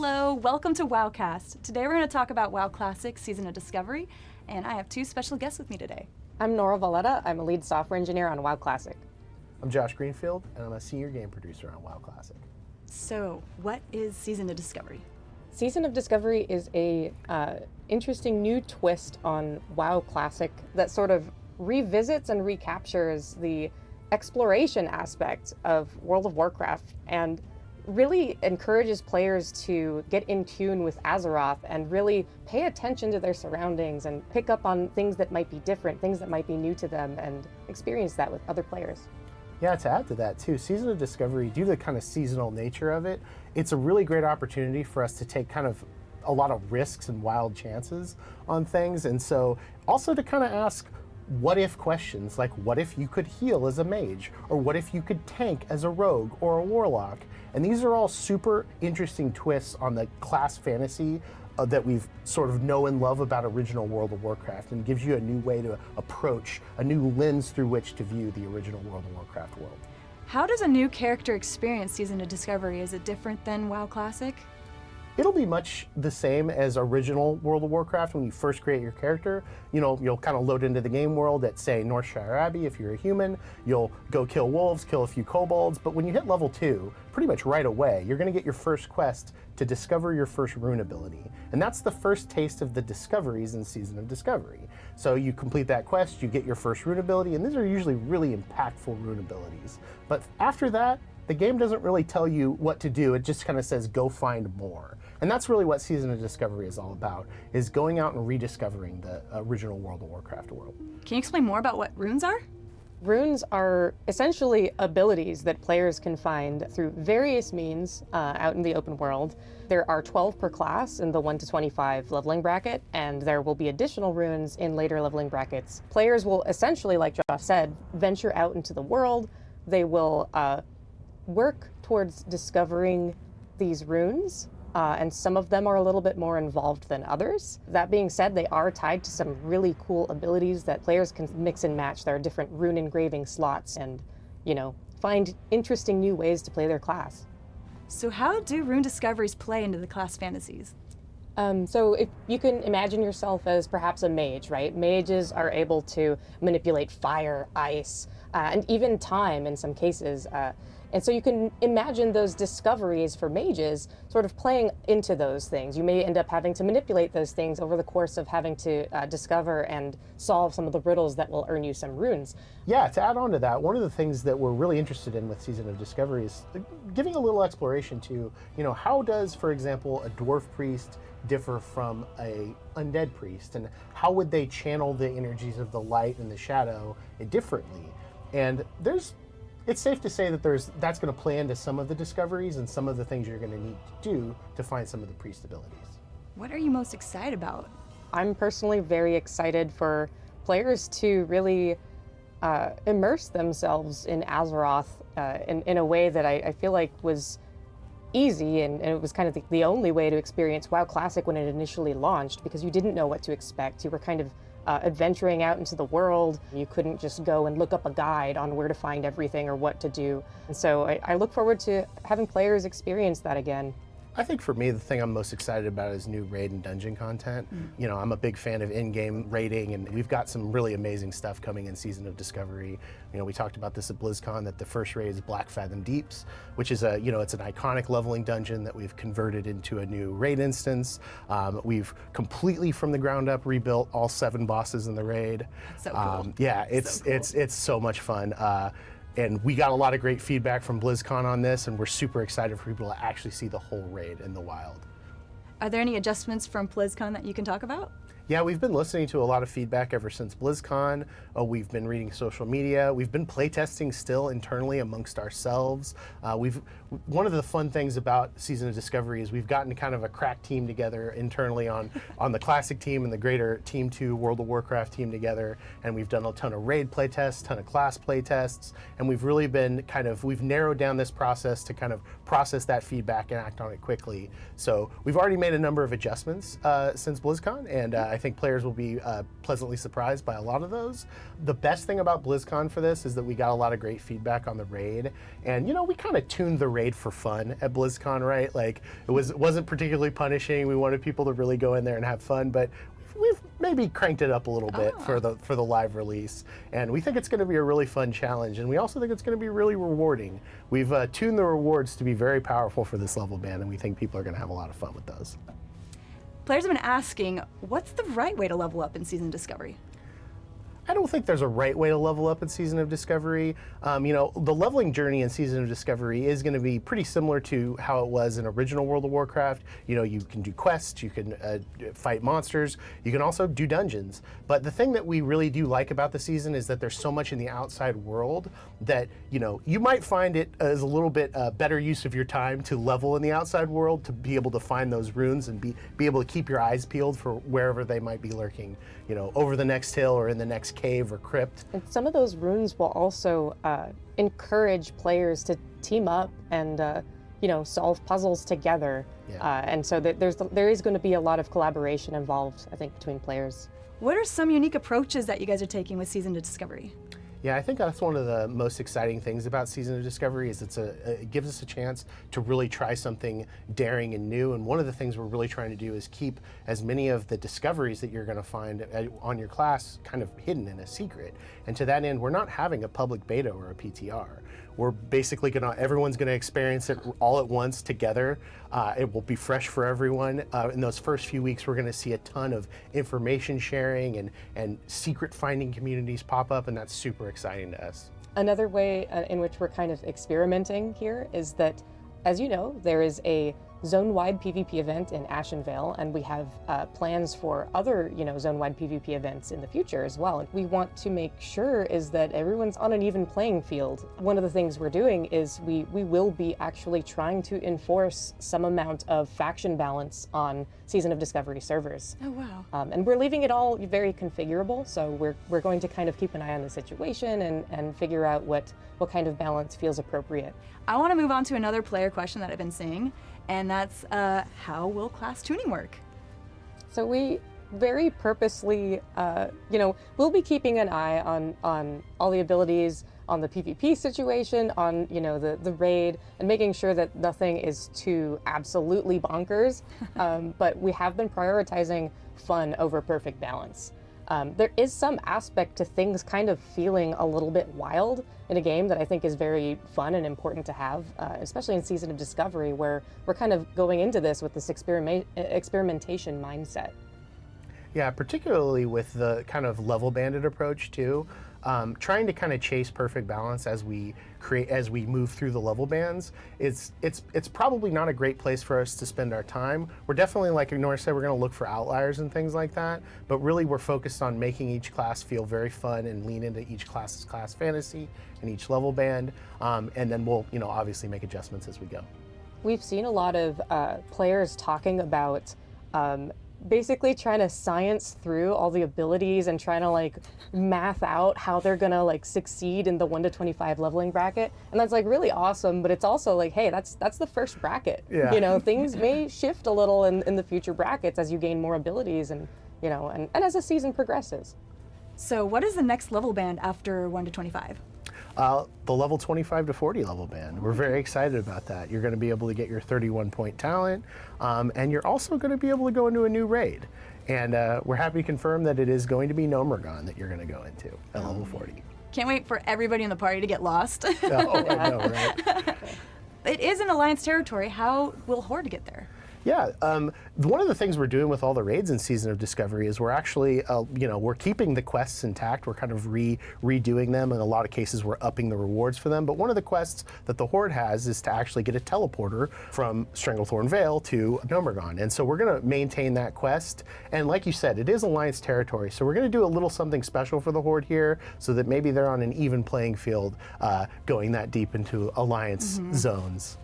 Hello, welcome to WoWCast. Today we're going to talk about WoW Classic Season of Discovery, and I have two special guests with me today. I'm Nora Valletta. I'm a lead software engineer on WoW Classic. I'm Josh Greenfield, and I'm a senior game producer on WoW Classic. So, what is Season of Discovery? Season of Discovery is a interesting new twist on WoW Classic that sort of revisits and recaptures the exploration aspect of World of Warcraft and really encourages players to get in tune with Azeroth and really pay attention to their surroundings and pick up on things that might be different, things that might be new to them, and experience that with other players. Yeah, to add to that too, Season of Discovery, due to the kind of seasonal nature of it, it's a really great opportunity for us to take kind of a lot of risks and wild chances on things. And so also to kind of ask what if questions, like what if you could heal as a mage, or what if you could tank as a rogue or a warlock? And these are all super interesting twists on the class fantasy that we've sort of know and love about original World of Warcraft, and gives you a new way to approach, a new lens through which to view the original World of Warcraft world. How does a new character experience Season of Discovery? Is it different than WoW Classic? It'll be much the same as original World of Warcraft. When you first create your character, you'll kind of load into the game world at, say, Northshire Abbey if you're a human. You'll go kill wolves, kill a few kobolds, but when you hit level 2, pretty much right away, you're going to get your first quest to discover your first rune ability. And that's the first taste of the discoveries in Season of Discovery. So you complete that quest, you get your first rune ability, and these are usually really impactful rune abilities. But after that, the game doesn't really tell you what to do. It just kind of says, go find more. And that's really what Season of Discovery is all about, is going out and rediscovering the original World of Warcraft world. Can you explain more about what runes are? Runes are essentially abilities that players can find through various means out in the open world. There are 12 per class in the 1 to 25 leveling bracket, and there will be additional runes in later leveling brackets. Players will essentially, like Josh said, venture out into the world. They will work towards discovering these runes, and some of them are a little bit more involved than others. That being said, they are tied to some really cool abilities that players can mix and match. There are different rune engraving slots and, find interesting new ways to play their class. So how do rune discoveries play into the class fantasies? So if you can imagine yourself as perhaps a mage, right? Mages are able to manipulate fire, ice, and even time in some cases. And so you can imagine those discoveries for mages sort of playing into those things. You may end up having to manipulate those things over the course of having to discover and solve some of the riddles that will earn you some runes. Yeah, to add on to that, one of the things that we're really interested in with Season of Discovery is giving a little exploration to, how does, for example, a dwarf priest differ from a undead priest, and how would they channel the energies of the light and the shadow differently? And it's safe to say that that's going to play into some of the discoveries and some of the things you're going to need to do to find some of the priest abilities. What are you most excited about? I'm personally very excited for players to really immerse themselves in Azeroth in a way that I feel like was easy, and it was kind of the only way to experience WoW Classic when it initially launched, because you didn't know what to expect. You were kind of adventuring out into the world. You couldn't just go and look up a guide on where to find everything or what to do. And so I look forward to having players experience that again. I think for me, the thing I'm most excited about is new raid and dungeon content. I'm a big fan of in-game raiding, and we've got some really amazing stuff coming in Season of Discovery. We talked about this at BlizzCon, that the first raid is Black Fathom Deeps, which is it's an iconic leveling dungeon that we've converted into a new raid instance. We've completely from the ground up rebuilt all 7 bosses in the raid. So cool. Yeah, it's so much fun. And we got a lot of great feedback from BlizzCon on this, and we're super excited for people to actually see the whole raid in the wild. Are there any adjustments from BlizzCon that you can talk about? Yeah, we've been listening to a lot of feedback ever since BlizzCon. We've been reading social media. We've been playtesting still internally amongst ourselves. One of the fun things about Season of Discovery is we've gotten kind of a crack team together internally on the Classic team and the greater Team 2 World of Warcraft team together, and we've done a ton of raid playtests, ton of class playtests, and we've really been we've narrowed down this process to kind of process that feedback and act on it quickly. So we've already made made a number of adjustments since BlizzCon, and I think players will be pleasantly surprised by a lot of those. The best thing about BlizzCon for this is that we got a lot of great feedback on the raid, and we kind of tuned the raid for fun at BlizzCon, right? Like it wasn't particularly punishing. We wanted people to really go in there and have fun, but we've maybe cranked it up a little bit for the live release, and we think it's going to be a really fun challenge, and we also think it's going to be really rewarding. We've tuned the rewards to be very powerful for this level band, and we think people are going to have a lot of fun with those. Players have been asking, what's the right way to level up in Season of Discovery? I don't think there's a right way to level up in Season of Discovery. The leveling journey in Season of Discovery is going to be pretty similar to how it was in original World of Warcraft. You can do quests, you can fight monsters, you can also do dungeons. But the thing that we really do like about the season is that there's so much in the outside world that, you might find it as a little bit better use of your time to level in the outside world, to be able to find those runes and be able to keep your eyes peeled for wherever they might be lurking, over the next hill or in the next cave or crypt. And some of those runes will also encourage players to team up and solve puzzles together. Yeah. And so there is going to be a lot of collaboration involved, I think, between players. What are some unique approaches that you guys are taking with Season of Discovery? Yeah, I think that's one of the most exciting things about Season of Discovery is it gives us a chance to really try something daring and new. And one of the things we're really trying to do is keep as many of the discoveries that you're going to find on your class kind of hidden in a secret. And to that end, we're not having a public beta or a PTR. We're basically everyone's gonna experience it all at once together. It will be fresh for everyone. In those first few weeks, we're gonna see a ton of information sharing and secret finding communities pop up, and that's super exciting to us. Another way in which we're kind of experimenting here is that, as you know, there is a zone-wide PvP event in Ashenvale, and we have plans for other, zone-wide PvP events in the future as well. And we want to make sure is that everyone's on an even playing field. One of the things we're doing is we will be actually trying to enforce some amount of faction balance on Season of Discovery servers. Oh, wow. And we're leaving it all very configurable, so we're going to kind of keep an eye on the situation and figure out what kind of balance feels appropriate. I want to move on to another player question that I've been seeing, and that's how will class tuning work? So we very purposely, we'll be keeping an eye on all the abilities, on the PvP situation, on the raid, and making sure that nothing is too absolutely bonkers. But we have been prioritizing fun over perfect balance. There is some aspect to things kind of feeling a little bit wild in a game that I think is very fun and important to have, especially in Season of Discovery, where we're kind of going into this with this experimentation mindset. Yeah, particularly with the kind of level banded approach too. Trying to kind of chase perfect balance as we move through the level bands, it's probably not a great place for us to spend our time. We're definitely, like Nora said, we're going to look for outliers and things like that, but really we're focused on making each class feel very fun and lean into each class's class fantasy and each level band, and then we'll obviously make adjustments as we go. We've seen a lot of players talking about basically trying to science through all the abilities and trying to math out how they're gonna succeed in the 1 to 25 leveling bracket, and that's really awesome. But it's also hey, that's the first bracket. Yeah. Things may shift a little in the future brackets as you gain more abilities and and as the season progresses. So what is the next level band after 1 to 25? The level 25 to 40 level band. We're very excited about that. You're going to be able to get your 31-point talent, and you're also going to be able to go into a new raid. And we're happy to confirm that it is going to be Nomergon that you're going to go into at level 40. Can't wait for everybody in the party to get lost. Oh, I know, right? It is in Alliance territory. How will Horde get there? Yeah, one of the things we're doing with all the raids in Season of Discovery is we're actually, we're keeping the quests intact. We're kind of redoing them. In a lot of cases, we're upping the rewards for them. But one of the quests that the Horde has is to actually get a teleporter from Stranglethorn Vale to Nomergon. And so we're going to maintain that quest. And like you said, it is Alliance territory. So we're going to do a little something special for the Horde here so that maybe they're on an even playing field going that deep into Alliance zones.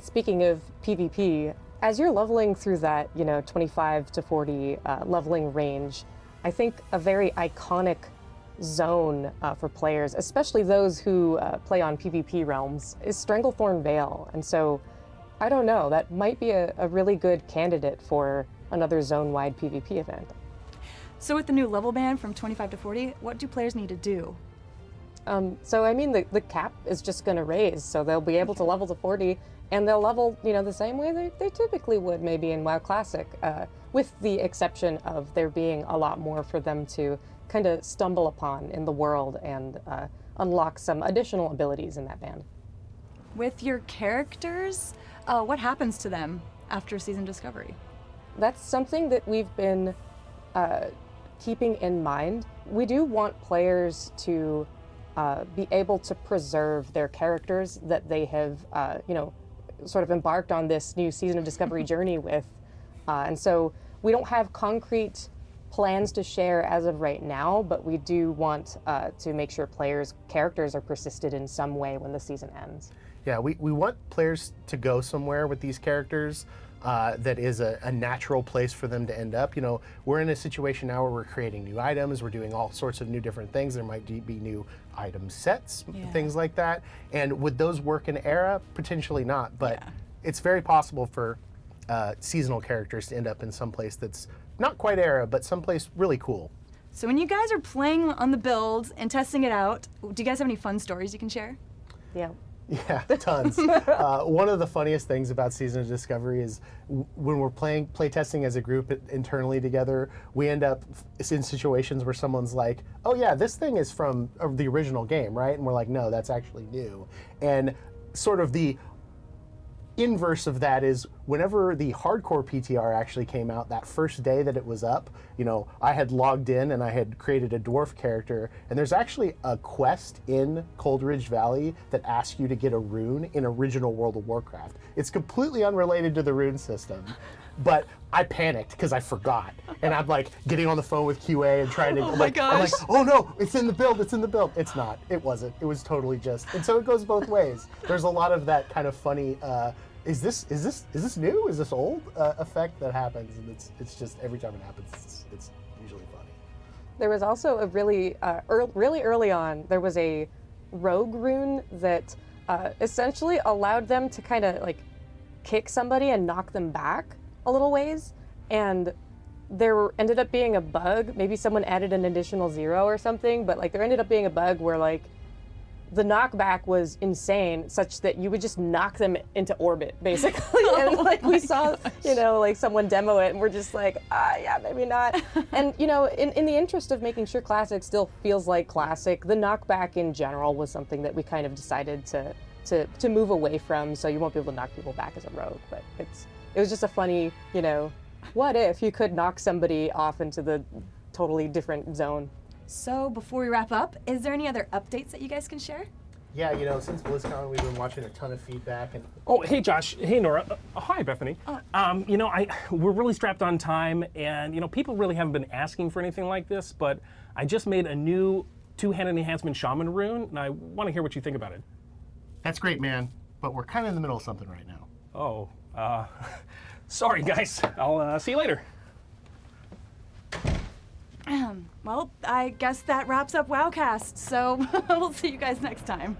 Speaking of PvP, as you're leveling through that, 25 to 40 leveling range, I think a very iconic zone for players, especially those who play on PvP realms, is Stranglethorn Vale. And so I don't know. That might be a really good candidate for another zone-wide PvP event. So with the new level ban from 25 to 40, what do players need to do? So I mean, the cap is just going to raise, so they'll be able to level to 40, and they'll level, the same way they typically would maybe in WoW Classic, with the exception of there being a lot more for them to kind of stumble upon in the world and unlock some additional abilities in that band. With your characters, what happens to them after Season Discovery? That's something that we've been keeping in mind. We do want players to be able to preserve their characters that they have, sort of embarked on this new Season of Discovery journey with. And so we don't have concrete plans to share as of right now, but we do want to make sure players' characters are persisted in some way when the season ends. Yeah, we want players to go somewhere with these characters that is a natural place for them to end up. We're in a situation now where we're creating new items, we're doing all sorts of new different things. There might be new item sets, things like that. And would those work in Era? Potentially not, but it's very possible for seasonal characters to end up in some place that's not quite Era, but someplace really cool. So when you guys are playing on the build and testing it out, do you guys have any fun stories you can share? Yeah. Yeah, tons. One of the funniest things about Season of Discovery is when we're play testing as a group internally together, we end up in situations where someone's like, oh yeah, this thing is from the original game, right? And we're like, no, that's actually new. And sort of the inverse of that is whenever the hardcore PTR actually came out, that first day that it was up, I had logged in and I had created a dwarf character, and there's actually a quest in Cold Ridge Valley that asks you to get a rune in original World of Warcraft. It's completely unrelated to the rune system, but I panicked because I forgot, and I'm like getting on the phone with QA and trying to I'm like, oh no, it's in the build, It's not, it wasn't, it was totally just, and so it goes both ways. There's a lot of that kind of funny is this new? Is this old? Effect that happens, and it's just every time it happens, it's usually funny. There was also a really early on, there was a rogue rune that essentially allowed them to kind of like kick somebody and knock them back a little ways, and there ended up being a bug. Maybe someone added an additional 0 or something, but like there ended up being a bug where like the knockback was insane, such that you would just knock them into orbit, basically. And like we saw, like someone demo it, and we're just like, yeah, maybe not. And in the interest of making sure Classic still feels like Classic, the knockback in general was something that we kind of decided to move away from. So you won't be able to knock people back as a rogue, but it was just a funny, what if you could knock somebody off into the totally different zone. So before we wrap up, is there any other updates that you guys can share? Yeah, since BlizzCon, we've been watching a ton of feedback. And oh, hey Josh, hey Nora, hi Bethany. We're really strapped on time, and people really haven't been asking for anything like this, but I just made a new two-handed enhancement shaman rune, and I want to hear what you think about it. That's great, man, but we're kind of in the middle of something right now. Oh, sorry guys. I'll see you later. Well, I guess that wraps up WoWcast, so we'll see you guys next time.